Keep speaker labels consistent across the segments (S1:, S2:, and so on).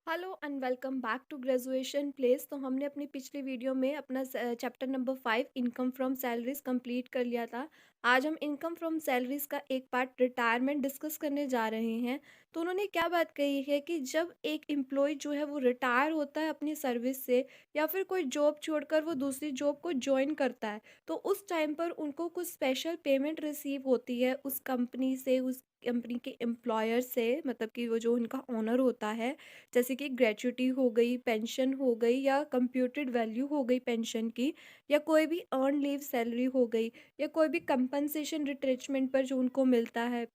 S1: Hello and welcome back to graduation place. तो हमने अपनी पिछली वीडियो में अपना chapter number 5 income from salaries complete कर लिया था। आज हम इनकम फ्रॉम सैलरीज का एक पार्ट रिटायरमेंट डिस्कस करने जा रहे हैं। तो उन्होंने क्या बात कही है कि जब एक एम्प्लॉय जो है वो रिटायर होता है अपनी सर्विस से या फिर कोई जॉब छोड़कर वो दूसरी जॉब को ज्वाइन करता है, तो उस टाइम पर उनको कुछ स्पेशल पेमेंट रिसीव होती है उस कंपनी से, उस कंपनी के एम्प्लॉयर से, मतलब कि वो जो उनका ओनर होता है। जैसे कि ग्रेच्युटी हो गई, पेंशन हो गई या कंप्यूटेड वैल्यू हो गई पेंशन की, या कोई भी अर्न लीव सैलरी हो गई, या कोई भी कंपनसेशन रिट्रेचमेंट पर जो उनको मिलता है,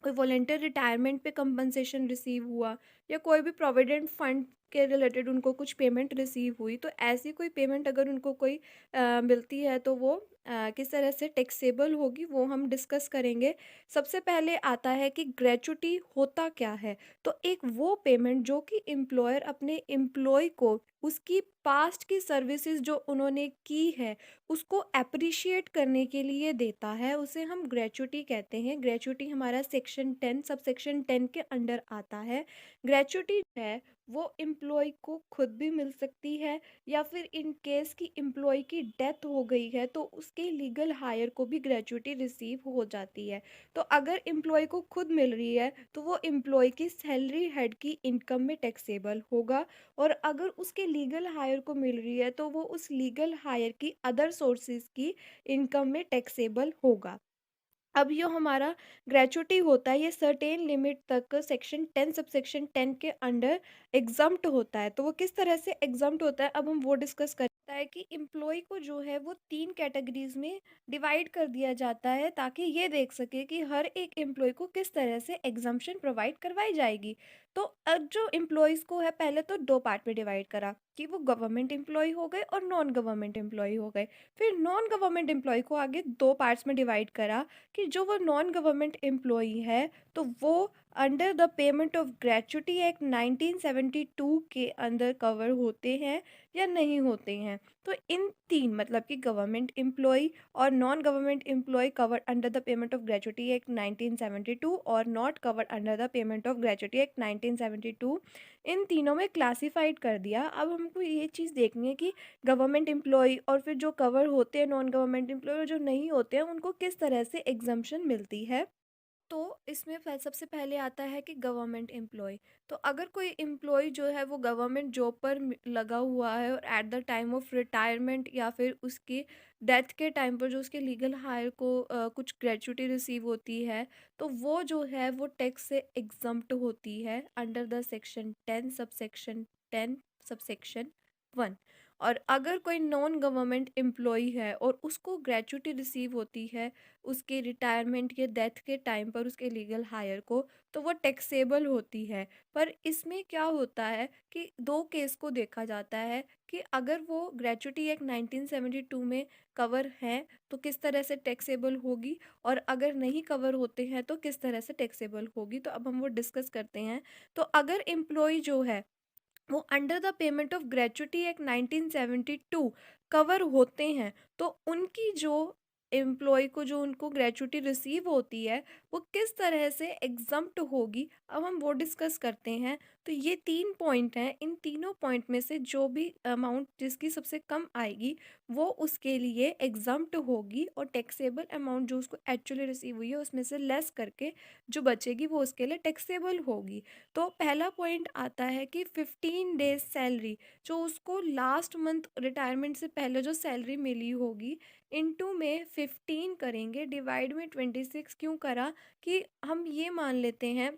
S1: कोई वॉलंटियर रिटायरमेंट पे कंपनसेशन रिसीव हुआ, या कोई भी प्रोविडेंट फंड के रिलेटेड उनको कुछ पेमेंट रिसीव हुई। तो ऐसी कोई पेमेंट अगर उनको कोई मिलती है तो वो किस तरह से टैक्सेबल होगी वो हम डिस्कस करेंगे। सबसे पहले आता है कि ग्रेच्युटी होता क्या है। तो एक वो पेमेंट जो कि एम्प्लॉयर अपने एम्प्लॉय को उसकी पास्ट की सर्विसेज जो उन्होंने की है उसको एप्रिशिएट करने के लिए देता है, उसे हम ग्रेच्युटी कहते हैं। ग्रेच्युटी हमारा सेक्शन 10 सब सेक्शन 10 के अंडर आता है। ग्रेच्युटी है वो एम्प्लॉय को खुद भी मिल सकती है, या फिर इन केस की एम्प्लॉय की डेथ हो गई है तो उसके लीगल हायर को भी ग्रेच्युटी रिसीव हो जाती है। तो अगर एम्प्लॉय को खुद मिल रही है तो वो एम्प्लॉय की सैलरी हेड की इनकम में टैक्सेबल होगा, और अगर उसके लीगल हायर को मिल रही है तो वो उस लीगल हायर की अदर सोर्सेज की इनकम में टैक्सेबल होगा। अब जो हमारा ग्रेच्युटी होता है ये सर्टेन लिमिट तक सेक्शन 10 सब सेक्शन 10 के अंडर एग्जम्प्ट होता है। तो वो किस तरह से एग्जम्प्ट होता है अब हम वो डिस्कस करता है कि एम्प्लॉय को जो है वो 3 कैटेगरीज में डिवाइड कर दिया जाता है, ताकि ये देख सके कि हर एक एम्प्लॉय को किस तरह से एग्जम्पशन प्रोवाइड करवाई जाएगी। तो अब जो एम्प्लॉयज़ को है पहले तो 2 पार्ट में डिवाइड करा कि वो गवर्नमेंट एम्प्लॉय हो गए और नॉन गवर्नमेंट एम्प्लॉय हो गए। फिर नॉन गवर्नमेंट एम्प्लॉय को आगे 2 पार्ट्स में डिवाइड करा कि जो वो नॉन गवर्नमेंट एम्प्लॉई है तो वो under the payment of gratuity act 1972 के अंदर कवर होते हैं या नहीं होते हैं। तो इन तीन, मतलब कि गवर्नमेंट एम्प्लॉई और non government employee cover under the payment of gratuity act 1972 और not cover under the payment of gratuity act 1972, इन तीनों में क्लासिफाइड कर दिया। अब हमको ये चीज़ देखनी है कि गवर्नमेंट एम्प्लॉय और फिर जो कवर होते हैं नॉन गवर्नमेंट एम्प्लॉय और जो नहीं होते हैं उनको किस तरह से एग्जम्पशन मिलती है। तो इसमें सबसे पहले आता है कि गवर्नमेंट एम्प्लॉय। तो अगर कोई एम्प्लॉय जो है वो गवर्नमेंट जॉब पर लगा हुआ है और at the time of retirement या फिर उसकी डेथ के टाइम पर जो उसके लीगल हायर को कुछ ग्रेच्युटी रिसीव होती है, तो वो जो है वो टैक्स से एग्जम्प्ट होती है under the section 10 sub section 10 sub section 1। और अगर कोई नॉन गवर्नमेंट एम्प्लॉय है और उसको ग्रेच्युटी रिसीव होती है उसके रिटायरमेंट या डेथ के टाइम पर उसके लीगल हायर को, तो वो टैक्सेबल होती है। पर इसमें क्या होता है कि दो केस को देखा जाता है कि अगर वो ग्रेच्युटी एक्ट 1972 में कवर हैं तो किस तरह से टैक्सेबल होगी, और अगर नहीं कवर होते हैं तो किस तरह से टैक्सेबल होगी। तो अब हम वो डिस्कस करते हैं। तो अगर एम्प्लॉय जो है वो under the payment of gratuity act 1972 cover होते हैं, तो उनकी जो एम्प्लॉय को जो उनको ग्रेच्युटी रिसीव होती है वो किस तरह से एग्जम्प्ट होगी, अब हम वो डिस्कस करते हैं। तो ये 3 पॉइंट हैं, इन तीनों पॉइंट में से जो भी अमाउंट जिसकी सबसे कम आएगी वो उसके लिए एग्जम्प्ट होगी, और टैक्सेबल अमाउंट जो उसको एक्चुअली रिसीव हुई है उसमें से लेस करके जो बचेगी वो उसके लिए टैक्सेबल होगी। तो पहला पॉइंट आता है कि 15 डेज सैलरी जो उसको लास्ट मंथ रिटायरमेंट से पहले जो सैलरी मिली होगी, इनटू में 15 करेंगे, डिवाइड में 26 क्यों करा कि हम ये मान लेते हैं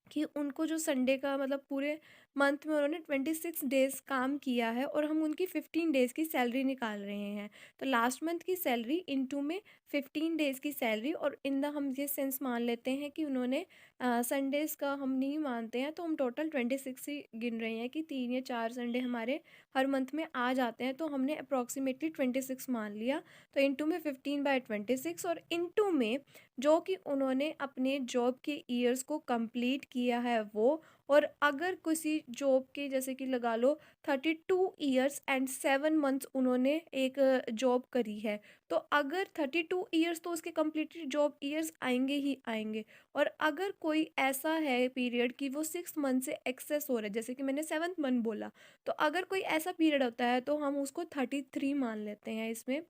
S1: कि उनको जो संडे का, मतलब पूरे मंथ में उन्होंने 26 डेज़ काम किया है और हम उनकी 15 डेज़ की सैलरी निकाल रहे हैं। तो लास्ट मंथ की सैलरी इनटू में 15 डेज़ की सैलरी, और इन द हम ये सेंस मान लेते हैं कि उन्होंने संडेज़ का हम नहीं मानते हैं, तो हम टोटल 26 ही गिन रहे हैं कि 3 या 4 संडे हमारे हर मंथ में आ जाते हैं, तो हमने अप्रॉक्सीमेटली 26 मान लिया। तो इनटू में 15/26 और इनटू में जो कि उन्होंने अपने जॉब के ईयर्स को कंप्लीट किया है वो, और अगर किसी जॉब के जैसे कि लगा लो 32 ईयर्स एंड 7 मंथ्स उन्होंने एक जॉब करी है, तो अगर 32 ईयर्स तो उसके कंप्लीटेड जॉब ईयर्स आएँगे ही आएँगे। और अगर कोई ऐसा है पीरियड कि वो 6 मंथ से एक्सेस हो रहा है, जैसे कि मैंने 7th मंथ बोला, तो अगर कोई ऐसा पीरियड होता है तो हम उसको 33 मान लेते हैं इसमें।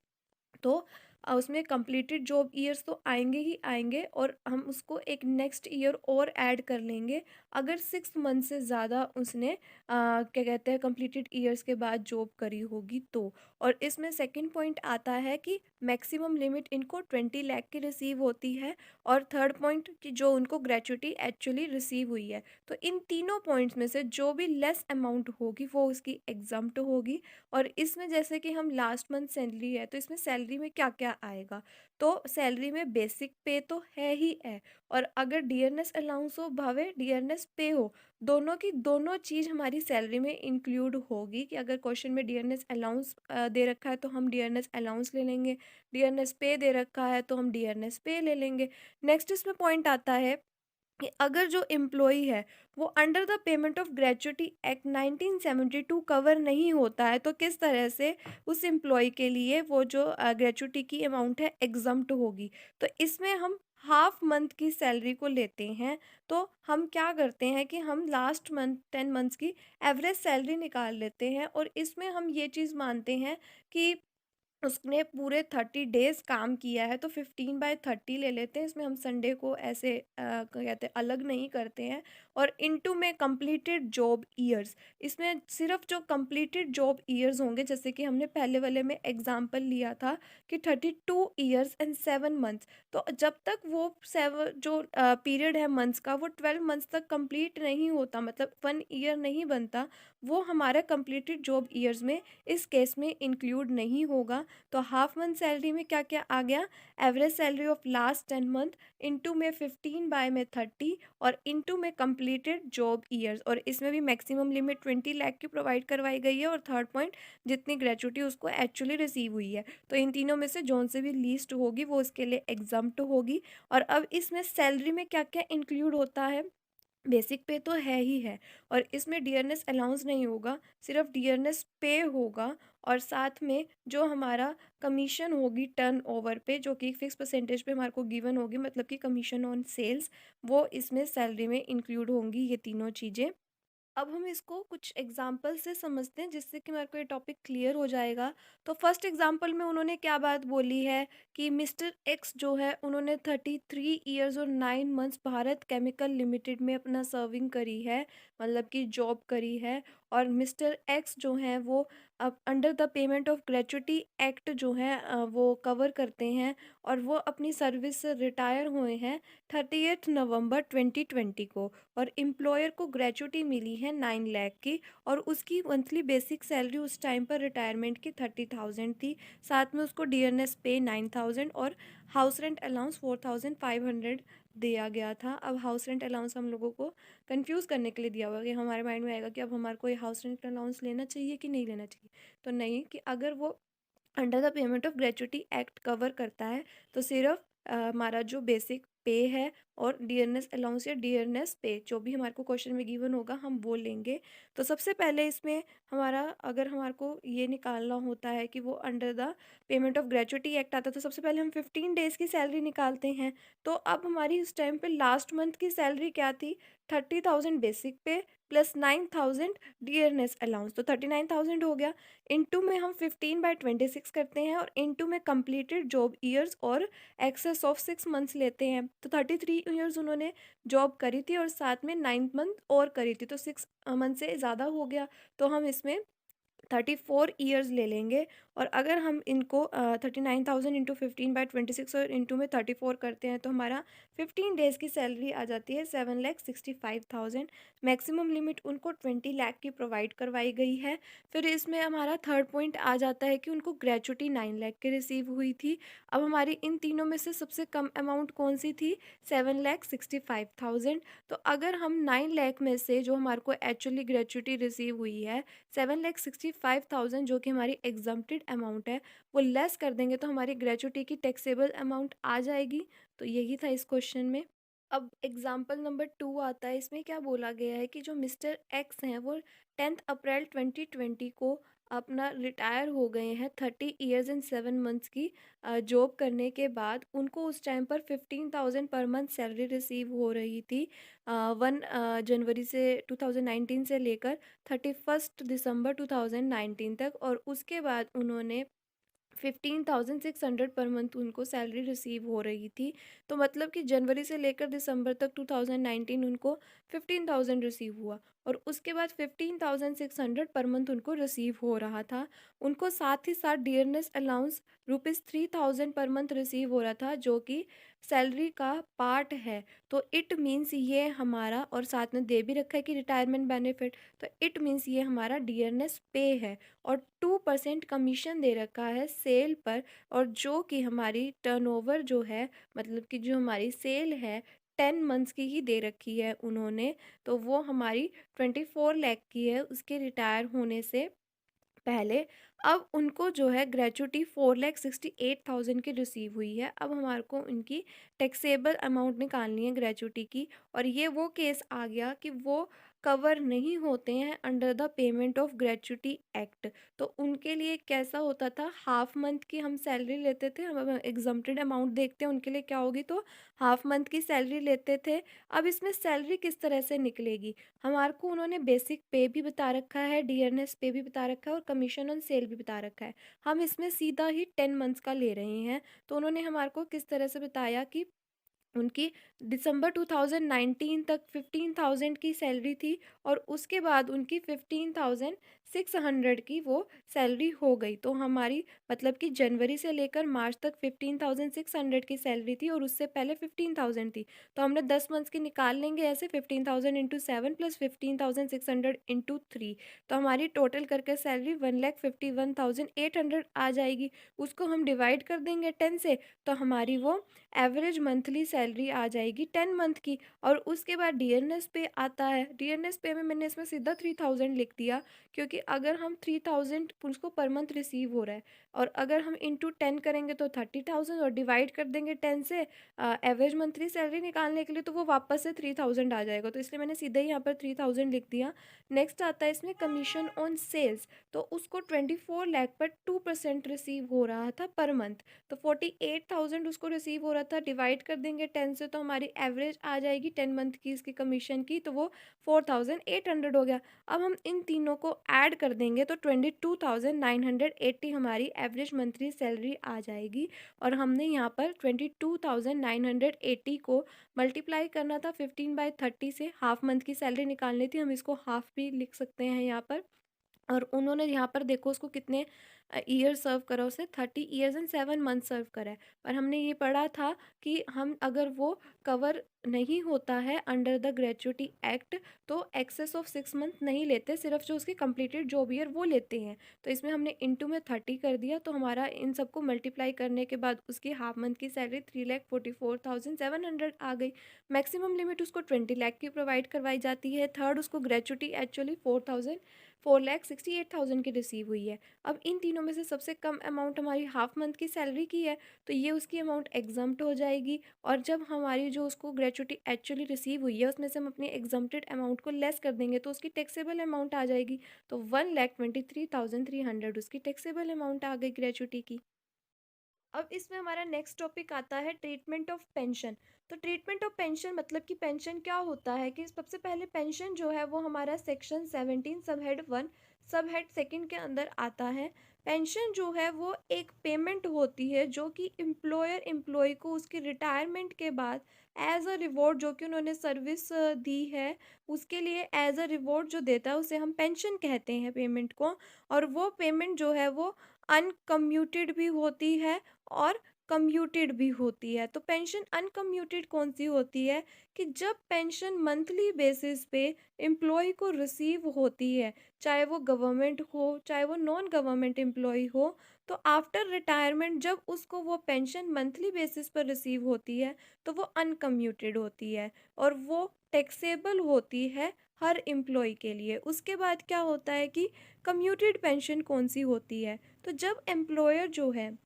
S1: तो उसमें कंप्लीटेड जॉब ईयर्स तो आएँगे ही आएँगे और हम उसको एक नेक्स्ट ईयर और ऐड कर लेंगे, अगर 6 मंथ से ज़्यादा उसने क्या कहते हैं कंप्लीटेड ईयर्स के बाद जॉब करी होगी तो। और इसमें सेकंड पॉइंट आता है कि मैक्सिमम लिमिट इनको 20 लाख की रिसीव होती है, और थर्ड पॉइंट कि जो उनको ग्रेच्युटी एक्चुअली रिसीव हुई है। तो इन तीनों पॉइंट्स में से जो भी लेस अमाउंट होगी वो उसकी एग्ज़म्प्ट होगी। और इसमें जैसे कि हम लास्ट मंथ सैलरी है, तो इसमें सैलरी में क्या-क्या आएगा? तो सैलरी में बेसिक पे तो है ही है, और अगर डियरनेस अलाउंस हो भावे डियरनेस पे हो, दोनों की दोनों चीज़ हमारी सैलरी में इंक्लूड होगी। कि अगर क्वेश्चन में डियरनेस अलाउंस दे रखा है तो हम डियरनेस अलाउंस ले लेंगे, डियरनेस पे दे रखा है तो हम डियरनेस पे ले लेंगे। नेक्स्ट इसमें पॉइंट आता है कि अगर जो एम्प्लॉई है वो under the payment of gratuity act 1972 cover नहीं होता है, तो किस तरह से उस एम्प्लॉय के लिए वो जो ग्रेच्युटी की अमाउंट है एग्जम्प्ट होगी। तो इसमें हम हाफ मंथ की सैलरी को लेते हैं। तो हम क्या करते हैं कि हम लास्ट मंथ 10 मंथ्स की एवरेज सैलरी निकाल लेते हैं, और इसमें हम ये चीज़ मानते हैं कि उसने पूरे 30 डेज़ काम किया है, तो 15/30 ले लेते हैं। इसमें हम संडे को ऐसे क्या कहते हैं अलग नहीं करते हैं। और इनटू में कंप्लीटेड जॉब ईयर्स, इसमें सिर्फ जो कंप्लीटेड जॉब ईयर्स होंगे, जैसे कि हमने पहले वाले में एग्जांपल लिया था कि 32 ईयर्स एंड 7 मंथ्स। तो जब तक वो जो पीरियड है मंथ्स का वो 12 मंथ्स तक कंप्लीट नहीं होता, मतलब 1 ईयर नहीं बनता, वो हमारा कंप्लीटेड जॉब ईयर्स में इस केस में इंक्लूड नहीं होगा। तो हाफ मंथ सैलरी में क्या-क्या आ गया? Average salary of last 10 month, into में 15 बाय में 30, और इनटू में कंप्लीटेड जॉब ईयर्स। और इसमें भी मैक्सिमम लिमिट 20 लाख की प्रोवाइड करवाई गई है, और थर्ड पॉइंट जितनी ग्रेच्युटी उसको एक्चुअली रिसीव हुई है। तो इन तीनों में से जौन से भी लीस्ट होगी वो इसके लिए एग्जम्प्ट होगी। और अब इसमें सैलरी में क्या-क्या इंक्लूड होता है? बेसिक पे तो है ही है, और इसमें डियरनेस अलाउंस नहीं होगा, सिर्फ डियरनेस पे होगा। और साथ में जो हमारा कमीशन होगी टर्नओवर पे, जो कि एक फिक्स परसेंटेज पे हमारे को गिवन होगी, मतलब कि कमीशन ऑन सेल्स, वो इसमें सैलरी में इंक्लूड होंगी ये तीनों चीज़ें। अब हम इसको कुछ एग्जाम्पल से समझते हैं, जिससे कि मेरे को ये टॉपिक क्लियर हो जाएगा। तो फर्स्ट एग्जाम्पल में उन्होंने क्या बात बोली है कि मिस्टर एक्स जो है उन्होंने 33 ईयर्स और 9 मंथ्स भारत केमिकल लिमिटेड में अपना सर्विंग करी है, मतलब कि जॉब करी है। और मिस्टर एक्स जो हैं वो अब under the payment of gratuity act जो है वो कवर करते हैं, और वो अपनी सर्विस से रिटायर हुए हैं 30 नवंबर 2020 को। और एम्प्लॉयर को ग्रेच्युटी मिली है 9 लाख की, और उसकी मंथली बेसिक सैलरी उस टाइम पर रिटायरमेंट की 30,000 थी। साथ में उसको डियरनेस पे 9,000 और हाउस रेंट अलाउंस 4,500 दिया गया था। अब हाउस रेंट अलाउंस हम लोगों को कंफ्यूज करने के लिए दिया हुआ है, कि हमारे माइंड में आएगा कि अब हमारे को ये हाउस रेंट अलाउंस लेना चाहिए कि नहीं लेना चाहिए। तो नहीं, कि अगर वो under the payment of gratuity act cover करता है, तो सिर्फ हमारा जो बेसिक पे है और डियरनेस अलाउंस या डियरनेस पे जो भी हमारे को क्वेश्चन में गिवन होगा हम वो लेंगे। तो सबसे पहले इसमें हमारा, अगर हमारे को ये निकालना होता है कि वो under the payment of gratuity act आता है, तो सबसे पहले हम 15 डेज़ की सैलरी निकालते हैं। तो अब हमारी उस टाइम पे लास्ट मंथ की सैलरी क्या थी? 30,000 बेसिक पे प्लस 9,000 डियरनेस अलाउंस, तो 39,000 हो गया। इनटू में हम 15/26 करते हैं, और इनटू में कंप्लीटेड जॉब ईयर्स और एक्सेस ऑफ 6 मंथ्स लेते हैं। तो 33 ईयर्स उन्होंने जॉब करी थी, और साथ में 9 मंथ और करी थी, तो 6 मंथ से ज़्यादा हो गया। तो हम इसमें 34 ईयर्स ले लेंगे। और अगर हम इनको 39,000 इंटू 15/26 और इंटू में 34 करते हैं, तो हमारा 15 डेज़ की सैलरी आ जाती है 7,65,000। मैक्सिमम लिमिट उनको 20 लाख की प्रोवाइड करवाई गई है। फिर इसमें हमारा थर्ड पॉइंट आ जाता है कि उनको ग्रेच्युटी 9 लाख की रिसीव हुई थी। अब हमारी इन तीनों में से सबसे कम अमाउंट कौन सी थी? 7,65,000। तो अगर हम 9 लाख में से जो हमारे को एक्चुअली ग्रेच्युटी रिसीव हुई है 7,65,000, जो कि हमारी एग्जम्प्टेड अमाउंट है, वो लेस कर देंगे, तो हमारी ग्रेच्युटी की टैक्सेबल अमाउंट आ जाएगी। तो यही था इस क्वेश्चन में। अब एग्जाम्पल नंबर 2 आता है, इसमें क्या बोला गया है कि जो मिस्टर एक्स हैं वो 10 अप्रैल 2020 को अपना रिटायर हो गए हैं 30 इयर्स एंड 7 मंथ्स की जॉब करने के बाद। उनको उस टाइम पर 15,000 पर मंथ सैलरी रिसीव हो रही थी 1 जनवरी से 2019 से लेकर 31 दिसंबर 2019 तक, और उसके बाद उन्होंने 15,600 पर मंथ उनको सैलरी रिसीव हो रही थी। तो मतलब कि जनवरी से लेकर दिसंबर तक 2019 उनको 15,000 रिसीव हुआ, और उसके बाद 15,600 पर मंथ उनको रिसीव हो रहा था। उनको साथ ही साथ dearness allowance ₹3,000 per month receive हो रहा था, जो कि सैलरी का पार्ट है। तो इट मीन्स ये हमारा, और साथ में दे भी रखा है कि रिटायरमेंट बेनिफिट, तो इट मीन्स ये हमारा डियरनेस पे है। और 2% कमीशन दे रखा है सेल पर, और जो कि हमारी टर्नओवर जो है, मतलब कि जो हमारी सेल है 10 मंथ्स की ही दे रखी है उन्होंने। तो वो हमारी 24 लाख की है उसके रिटायर होने से पहले। अब उनको जो है ग्रेच्युटी 4,68,000 की रिसीव हुई है। अब हमारे को उनकी टैक्सेबल अमाउंट निकालनी है ग्रेच्युटी की, और ये वो केस आ गया कि वो कवर नहीं होते हैं under the payment of gratuity act. तो उनके लिए कैसा होता था, हाफ मंथ की हम सैलरी लेते थे, हम एग्जम्प्टेड अमाउंट देखते हैं उनके लिए क्या होगी, तो हाफ मंथ की सैलरी लेते थे। अब इसमें सैलरी किस तरह से निकलेगी, हमारे को उन्होंने बेसिक पे भी बता रखा है, डियरनेस पे भी बता रखा है, और कमीशन ऑन सेल भी बता रखा है। हम इसमें सीधा ही 10 मंथ्स का ले रहे हैं। तो उन्होंने हमारे को किस तरह से बताया कि उनकी दिसंबर 2019 तक 15,000 की सैलरी थी, और उसके बाद उनकी 15,600 की वो सैलरी हो गई। तो हमारी मतलब कि जनवरी से लेकर मार्च तक 15,600 की सैलरी थी, और उससे पहले 15,000 थी। तो हमने 10 मंथ्स की निकाल लेंगे ऐसे, 15,000 इंटू 7 प्लस 15,600 इंटू 3। तो हमारी टोटल करके सैलरी 1,51,800 आ जाएगी। उसको हम डिवाइड कर देंगे 10 से, तो हमारी वो एवरेज मंथली सैलरी आ जाएगी 10 मंथ की। और उसके बाद डियरनेस पे आता है। डियरनेस पे में मैंने इसमें सीधा 3,000 लिख दिया, क्योंकि अगर हम 3,000 उसको पर मंथ रिसीव हो रहा है, और अगर हम इंटू 10 करेंगे तो 30,000, और डिवाइड कर देंगे 10 से एवरेज मंथली सैलरी निकालने के लिए, तो वो वापस से 3,000 आ जाएगा। तो इसलिए मैंने सीधा ही यहाँ पर 3,000 लिख दिया। नेक्स्ट आता है इसमें कमीशन ऑन सेल्स। तो उसको 24 लाख पर 2% रिसीव हो रहा था पर मंथ। तो 48,000 उसको रिसीव हो रहा था, डिवाइड कर देंगे 10 से, तो हमारी एवरेज आ जाएगी 10 मंथ की इसकी कमीशन की, तो वो 4,800 हो गया। अब हम इन तीनों को ऐड कर देंगे तो 22,980 हमारी एवरेज मंथली सैलरी आ जाएगी। और हमने यहाँ पर 22,980 को मल्टीप्लाई करना था 15/30 से, हाफ मंथ की सैलरी निकालनी थी, हम इसको हाफ भी लिख सकते हैं यहाँ पर। और उन्होंने यहाँ पर देखो उसको कितने ईयर सर्व करा, उसने 30 इयर्स एंड 7 मंथ सर्व करा है। पर हमने ये पढ़ा था कि हम अगर वो कवर नहीं होता है अंडर द ग्रेच्युटी एक्ट, तो एक्सेस ऑफ 6 मंथ नहीं लेते, सिर्फ जो उसकी कंप्लीटेड जॉब ईयर वो लेते हैं। तो इसमें हमने इंटू में 30 कर दिया, तो हमारा इन सबको मल्टीप्लाई करने के बाद उसकी हाफ मंथ की सैलरी 3,44,700 आ गई। मैक्सिमम लिमिट उसको 20 लाख की प्रोवाइड करवाई जाती है। थर्ड, उसको ग्रेच्युटी एक्चुअली 4,68,000 की रिसीव हुई है। अब इन तीनों में से सबसे कम अमाउंट हमारी हाफ मंथ की सैलरी की है, तो ये उसकी अमाउंट एग्जम्प्ट हो जाएगी। और जब हमारी जो उसको ग्रेच्युटी एक्चुअली रिसीव हुई है उसमें से हम अपनी एग्जम्प्टेड अमाउंट को लेस कर देंगे, तो उसकी टैक्सेबल अमाउंट आ जाएगी। तो 1,23,300 उसकी टैक्सेबल अमाउंट आ गई ग्रेच्युटी की। अब इसमें हमारा नेक्स्ट टॉपिक आता है ट्रीटमेंट ऑफ पेंशन। तो ट्रीटमेंट ऑफ पेंशन मतलब कि पेंशन क्या होता है, कि सबसे पहले पेंशन जो है वो हमारा सेक्शन 17 सब हेड 1 सब हेड 2 के अंदर आता है। पेंशन जो है वो एक पेमेंट होती है जो कि एम्प्लॉयर एम्प्लॉय को उसकी रिटायरमेंट के बाद एज अ रिवॉर्ड, जो कि उन्होंने सर्विस दी है उसके लिए एज अ रिवॉर्ड जो देता है उसे हम पेंशन कहते हैं पेमेंट को। और वो पेमेंट जो है वो अनकम्यूटेड भी होती है और कम्यूटेड भी होती है। तो पेंशन अनकम्यूटेड कौन सी होती है, कि जब पेंशन मंथली बेसिस पे एम्प्लॉय को रिसीव होती है, चाहे वो गवर्नमेंट हो चाहे वो नॉन गवर्नमेंट एम्प्लॉय हो, तो आफ्टर रिटायरमेंट जब उसको वो पेंशन मंथली बेसिस पर रिसीव होती है तो वो अनकम्यूटेड होती है, और वो टैक्सेबल होती है हर एम्प्लॉय के लिए। उसके बाद क्या होता है कि कम्यूटेड पेंशन कौन सी होती है, तो जब एम्प्लॉयर जो है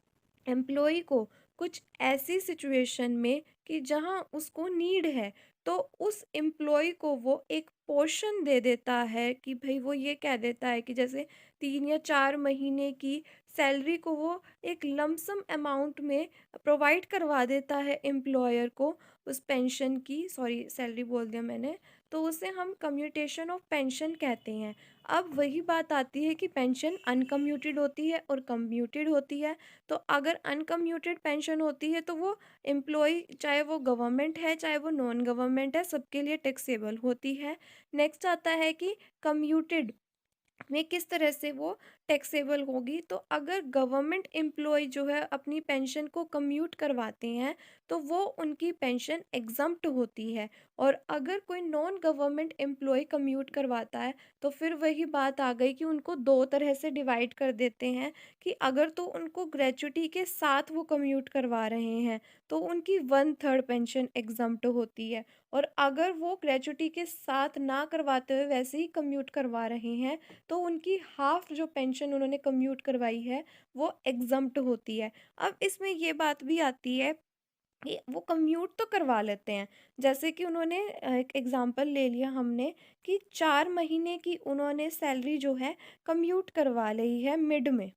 S1: एम्प्लॉई को कुछ ऐसी सिचुएशन में कि जहाँ उसको नीड है, तो उस एम्प्लॉयी को वो एक पोर्शन दे देता है कि भई वो ये कह देता है कि जैसे 3 या 4 महीने की सैलरी को वो एक लमसम अमाउंट में प्रोवाइड करवा देता है एम्प्लॉयर को उस पेंशन की, सॉरी सैलरी बोल दिया मैंने, तो उसे हम कम्यूटेशन ऑफ पेंशन कहते हैं। अब वही बात आती है कि पेंशन अनकम्यूटेड होती है और कम्यूटेड होती है। तो अगर अनकम्यूटेड पेंशन होती है तो वो एम्प्लॉय चाहे वो गवर्नमेंट है, चाहे वो नॉन गवर्नमेंट है, सबके लिए टैक्सेबल होती है। नेक्स्ट आता है कि कम्यूटेड में किस तरह से वो टैक्सेबल होगी। तो अगर गवर्नमेंट एम्प्लॉय जो है अपनी पेंशन को कम्यूट करवाते हैं तो वो उनकी पेंशन एग्जम्प्ट होती है। और अगर कोई नॉन गवर्नमेंट एम्प्लॉय कम्यूट करवाता है तो फिर वही बात आ गई कि उनको दो तरह से डिवाइड कर देते हैं कि अगर तो उनको ग्रेच्युटी के साथ वो कम्यूट करवा रहे हैं तो उनकी 1/3 पेंशन एग्जम्प्ट होती है। और अगर वो ग्रेच्युटी के साथ ना करवाते हुए वैसे ही कम्यूट करवा रहे हैं तो उनकी हाफ जो पेंशन उन्होंने कम्यूट करवाई है वो एग्जम्प्ट होती है। अब इसमें ये बात भी आती है कि वो कम्यूट तो करवा लेते हैं, जैसे कि उन्होंने एक एग्जांपल ले लिया हमने कि 4 महीने की उन्होंने सैलरी जो है कम्यूट करवा ली है मिड में,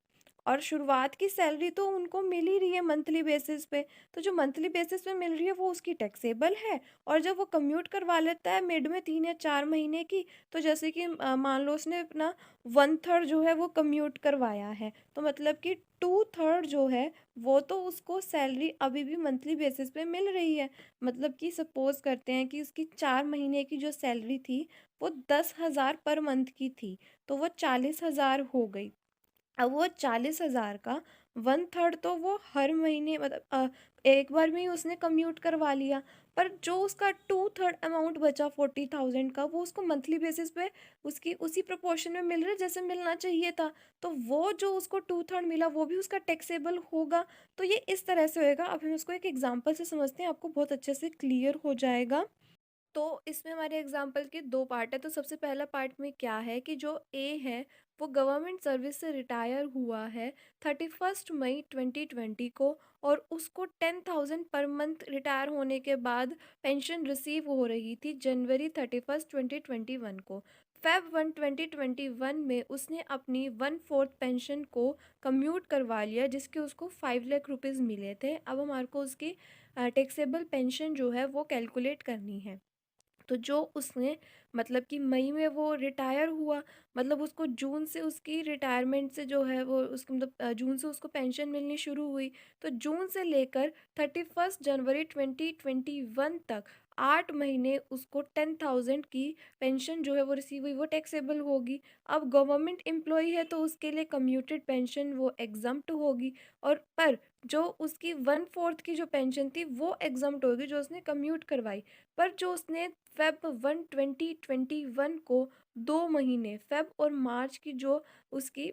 S1: और शुरुआत की सैलरी तो उनको मिल ही रही है मंथली बेसिस पे, तो जो मंथली बेसिस पे मिल रही है वो उसकी टैक्सेबल है। और जब वो कम्यूट करवा लेता है मिड में 3 या 4 महीने की, तो जैसे कि मान लो उसने अपना 1/3 जो है वो कम्यूट करवाया है, तो मतलब कि 2/3 जो है वो तो उसको सैलरी अभी भी मंथली बेसिस पे मिल रही है। मतलब कि सपोज़ करते हैं कि उसकी 4 महीने की जो सैलरी थी, वो 10,000 पर मंथ की थी, तो वो 40,000 हो गई। अब वो 40,000 का 1/3 तो वो हर महीने मतलब एक बार में ही उसने कम्यूट करवा लिया। पर जो उसका 2/3 अमाउंट बचा 40,000 का, वो उसको मंथली बेसिस पे उसकी उसी प्रोपोर्शन में मिल रहा है जैसे मिलना चाहिए था। तो वो जो उसको 2/3 मिला वो भी उसका टैक्सेबल होगा। तो ये इस तरह से होएगा। अब हम इसको एक एग्ज़ाम्पल से समझते हैं, आपको बहुत अच्छे से क्लियर हो जाएगा। तो इसमें हमारे एग्जाम्पल के 2 पार्ट है। तो सबसे पहला पार्ट में क्या है कि जो ए है वो गवर्नमेंट सर्विस से रिटायर हुआ है 31 मई 2020 को, और उसको 10,000 पर मंथ रिटायर होने के बाद पेंशन रिसीव हो रही थी जनवरी 31 2021 को। फेब 2021 में उसने अपनी 1/4 पेंशन को कम्यूट करवा लिया, जिसके उसको 5 लाख रुपीज़ मिले थे। अब हमारे को उसकी टैक्सेबल पेंशन जो है वो कैलकुलेट करनी है। तो जो उसने मतलब कि मई में वो रिटायर हुआ, मतलब उसको जून से उसकी रिटायरमेंट से जो है वो उसको मतलब जून से उसको पेंशन मिलनी शुरू हुई। तो जून से लेकर 31 जनवरी 2021 तक 8 महीने उसको 10,000 की पेंशन जो है वो रिसीव हुई, वो टैक्सेबल होगी। अब गवर्नमेंट एम्प्लॉई है तो उसके लिए कम्यूटेड पेंशन वो एग्जम्प्ट होगी। और पर जो उसकी 1/4 की जो पेंशन थी वो एग्जम्प्ट होगी जो उसने कम्यूट करवाई। पर जो उसने फेब 2021 को 2 महीने फेब और मार्च की जो उसकी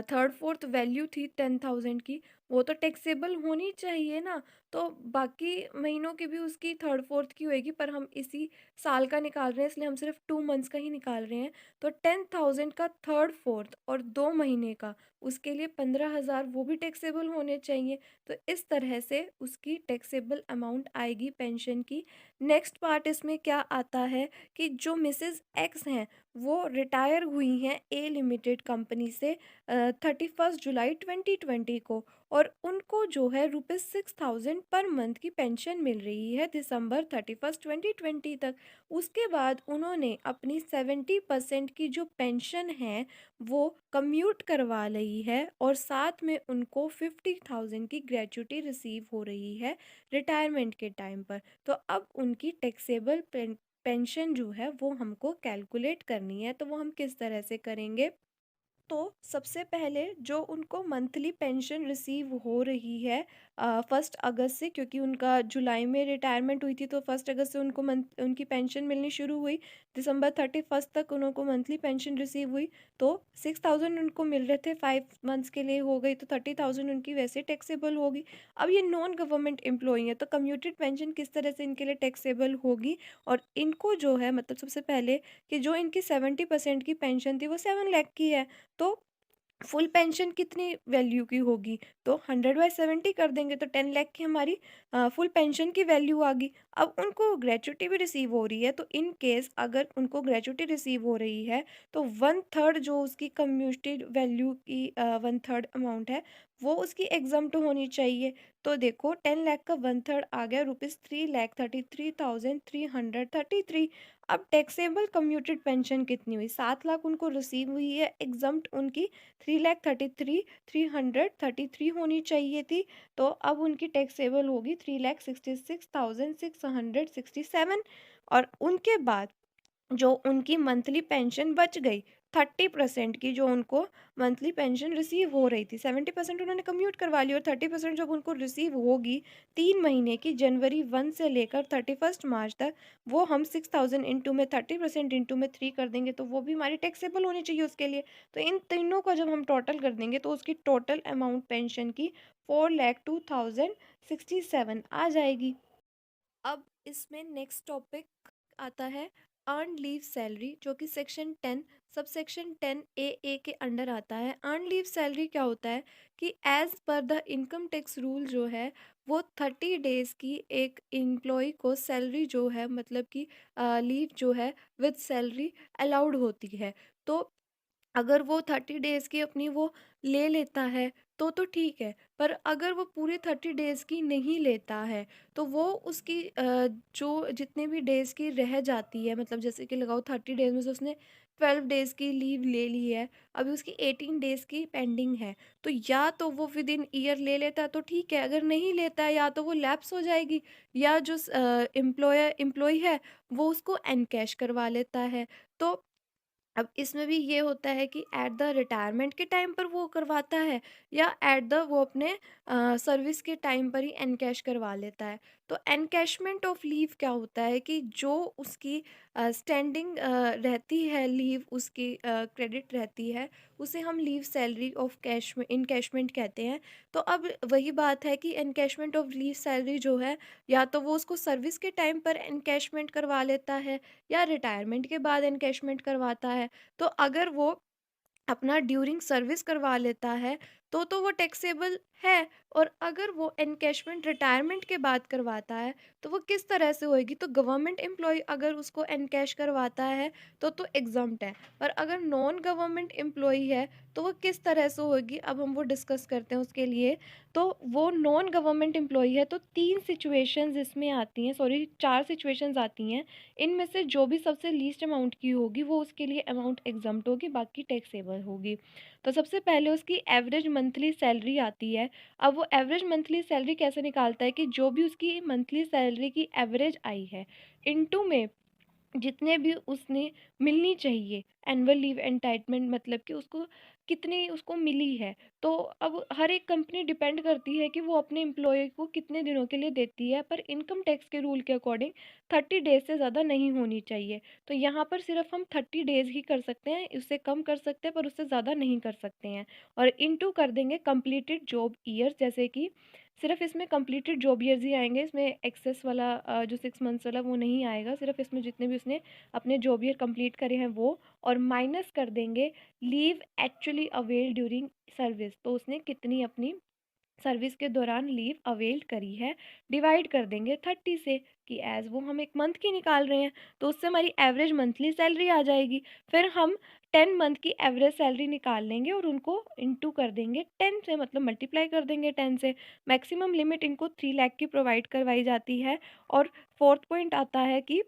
S1: थर्ड फोर्थ वैल्यू थी 10,000 की, वो तो टैक्सेबल होनी चाहिए ना। तो बाकी महीनों की भी उसकी थर्ड फोर्थ की होएगी, पर हम इसी साल का निकाल रहे हैं इसलिए हम सिर्फ 2 मंथ्स का ही निकाल रहे हैं। तो 10,000 का थर्ड फोर्थ और 2 महीने का, उसके लिए 15,000 वो भी टैक्सेबल होने चाहिए। तो इस तरह से उसकी टैक्सेबल अमाउंट आएगी पेंशन की। नेक्स्ट पार्ट इसमें क्या आता है कि जो मिसेस एक्स हैं वो रिटायर हुई हैं ए लिमिटेड कंपनी से 31 जुलाई 2020 को, और उनको जो है ₹6,000 पर मंथ की पेंशन मिल रही है दिसंबर 31 2020 तक। उसके बाद उन्होंने अपनी 70% की जो पेंशन है वो कम्यूट करवा ली है, और साथ में उनको 50,000 की ग्रेच्युटी रिसीव हो रही है रिटायरमेंट के टाइम पर। तो अब उनकी टैक्सेबल पेंशन जो है वो हमको कैलकुलेट करनी है, तो वो हम किस तरह से करेंगे। तो सबसे पहले जो उनको मंथली पेंशन रिसीव हो रही है 1 अगस्त से, क्योंकि उनका जुलाई में रिटायरमेंट हुई थी तो 1 अगस्त से उनको मंथ उनकी पेंशन मिलनी शुरू हुई। दिसंबर 31 तक उनको मंथली पेंशन रिसीव हुई। तो 6,000 उनको मिल रहे थे 5 मंथ्स के लिए हो गई, तो 30,000 उनकी वैसे टैक्सेबल होगी। अब ये नॉन गवर्नमेंट एम्प्लॉई है तो कम्यूटेड पेंशन किस तरह से इनके लिए टैक्सेबल होगी। और इनको जो है मतलब सबसे पहले कि जो इनकी 70% की पेंशन थी वो 7 लाख की है। तो फुल पेंशन कितनी वैल्यू की होगी, तो 100/70 कर देंगे तो 10 लाख की हमारी फुल पेंशन की वैल्यू आ गई। अब उनको ग्रेच्युटी भी रिसीव हो रही है, तो इन केस अगर उनको ग्रेच्युटी रिसीव हो रही है तो 1/3 जो उसकी कम्यूटेड वैल्यू की 1/3 अमाउंट है वो उसकी एग्जम्प्ट होनी चाहिए। तो देखो 10 लाख का 1/3 आ गया ₹3,33,333। अब टैक्सेबल कम्यूटेड पेंशन कितनी हुई, 7 लाख उनको रिसीव हुई है, एग्जम्प्ट उनकी 3,33,333 होनी चाहिए थी। तो अब उनकी टैक्सेबल होगी 3,66,667। और उनके बाद जो उनकी मंथली पेंशन बच गई 30% की, जो उनको मंथली पेंशन रिसीव हो रही थी, 70% उन्होंने कम्यूट करवा ली और 30% जब उनको रिसीव होगी 3 महीने की, जनवरी 1 से लेकर 31 मार्च तक, वो हम 6,000 इंटू में 30% इंटू में 3 कर देंगे तो वो भी हमारी टैक्सेबल होनी चाहिए उसके लिए। तो इन तीनों का जब हम टोटल कर देंगे तो उसकी टोटल अमाउंट पेंशन की 4,02,067 आ जाएगी। अब इसमें नेक्स्ट टॉपिक आता है अर्न लीव सैलरी, जो कि सेक्शन 10 सब सेक्शन 10A के अंडर आता है। अर्न लीव सैलरी क्या होता है कि as per the income tax rule जो है वो 30 डेज की एक एम्प्लॉय को सैलरी जो है, मतलब कि लीव जो है विद सैलरी अलाउड होती है। तो अगर वो 30 डेज़ की अपनी वो ले लेता है तो ठीक है, पर अगर वो पूरे 30 डेज़ की नहीं लेता है तो वो उसकी जो जितने भी डेज़ की रह जाती है, मतलब जैसे कि लगाओ 30 डेज़ में से उसने 12 डेज़ की लीव ले ली है, अभी उसकी 18 डेज़ की पेंडिंग है, तो या तो वो विद इन ईयर ले लेता है तो ठीक है, अगर नहीं लेता है या तो वो लैप्स हो जाएगी, या जो एम्प्लॉय है वो उसको एनकैश करवा लेता है। तो अब इसमें भी ये होता है कि एट द रिटायरमेंट के टाइम पर वो करवाता है, या एट द वो अपने सर्विस के टाइम पर ही एनकैश करवा लेता है। तो एनकैशमेंट ऑफ लीव क्या होता है कि जो उसकी स्टैंडिंग रहती है लीव, उसकी क्रेडिट रहती है, उसे हम लीव सैलरी ऑफ कैश में इनकैशमेंट कहते हैं। तो अब वही बात है कि एनकैशमेंट ऑफ लीव सैलरी जो है, या तो वो उसको सर्विस के टाइम पर एनकैशमेंट करवा लेता है या रिटायरमेंट के बाद एनकैशमेंट करवाता है। तो अगर वो अपना ड्यूरिंग सर्विस करवा लेता है तो वो टैक्सेबल है, और अगर वो एनकैशमेंट रिटायरमेंट के बाद करवाता है तो वो किस तरह से होएगी, तो गवर्नमेंट एम्प्लॉय अगर उसको एनकैश करवाता है तो एग्जम्प्ट है, और अगर नॉन गवर्नमेंट एम्प्लॉय है तो वो किस तरह से होगी, अब हम वो डिस्कस करते हैं उसके लिए। तो वो नॉन गवर्नमेंट एम्प्लॉय है तो 3 सिचुएशंस इसमें आती हैं, सॉरी 4 सिचुएशंस आती हैं। इनमें से जो भी सबसे लीस्ट अमाउंट की होगी वो उसके लिए अमाउंट एग्जम्प्ट होगी, बाकी टैक्सेबल होगी। तो सबसे पहले उसकी एवरेज मंथली सैलरी आती है। अब वो एवरेज मंथली सैलरी कैसे निकालता है कि जो भी उसकी मंथली सैलरी की एवरेज आई है इनटू में जितने भी उसने मिलनी चाहिए एनुअल लीव एंटाइटमेंट, मतलब कि उसको कितनी उसको मिली है। तो अब हर एक कंपनी डिपेंड करती है कि वो अपने एम्प्लॉय को कितने दिनों के लिए देती है, पर इनकम टैक्स के रूल के अकॉर्डिंग 30 डेज से ज़्यादा नहीं होनी चाहिए। तो यहाँ पर सिर्फ हम 30 डेज ही कर सकते हैं, उससे कम कर सकते हैं पर उससे ज़्यादा नहीं कर सकते हैं। और इनटू कर देंगे कंप्लीटेड जॉब ईयर्स, जैसे कि सिर्फ इसमें कंप्लीटेड जॉब ईयर्स ही आएंगे, इसमें एक्सेस वाला जो 6 मंथ्स वाला वो नहीं आएगा, सिर्फ इसमें जितने भी उसने अपने जॉब ईयर कंप्लीट करे हैं वो, और माइनस कर देंगे leave actually avail during service, तो उसने कितनी अपनी सर्विस के दौरान लीव अवेल करी है, डिवाइड कर देंगे 30 से, कि एज वो हम एक मंथ की निकाल रहे हैं तो उससे हमारी एवरेज मंथली सैलरी आ जाएगी। फिर हम 10 मंथ की एवरेज सैलरी निकाल लेंगे और उनको इंटू कर देंगे 10 से, मतलब मल्टीप्लाई कर देंगे 10 से। मैक्सिमम लिमिट इनको 3 लाख की प्रोवाइड करवाई जाती है। और फोर्थ पॉइंट आता है कि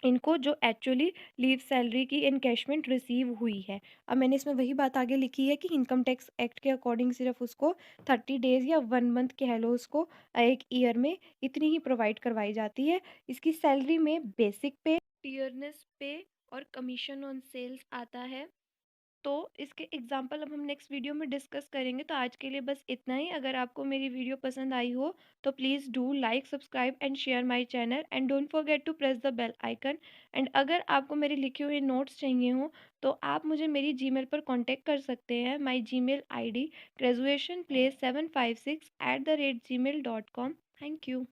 S1: इनको जो एक्चुअली लीव सैलरी की एनकैशमेंट रिसीव हुई है। अब मैंने इसमें वही बात आगे लिखी है कि इनकम टैक्स एक्ट के अकॉर्डिंग सिर्फ उसको 30 डेज या 1 मंथ कह लो उसको, एक ईयर में इतनी ही प्रोवाइड करवाई जाती है। इसकी सैलरी में बेसिक पे, टियरनेस पे और कमीशन ऑन सेल्स आता है। तो इसके एग्जाम्पल अब हम नेक्स्ट वीडियो में डिस्कस करेंगे, तो आज के लिए बस इतना ही। अगर आपको मेरी वीडियो पसंद आई हो तो please do like subscribe and share my channel and don't forget to press the bell icon. And अगर आपको मेरे लिखे हुए नोट्स चाहिए हो तो आप मुझे मेरी जीमेल पर कांटेक्ट कर सकते हैं। My Gmail ID graduationplace756@gmail.com। Thank you.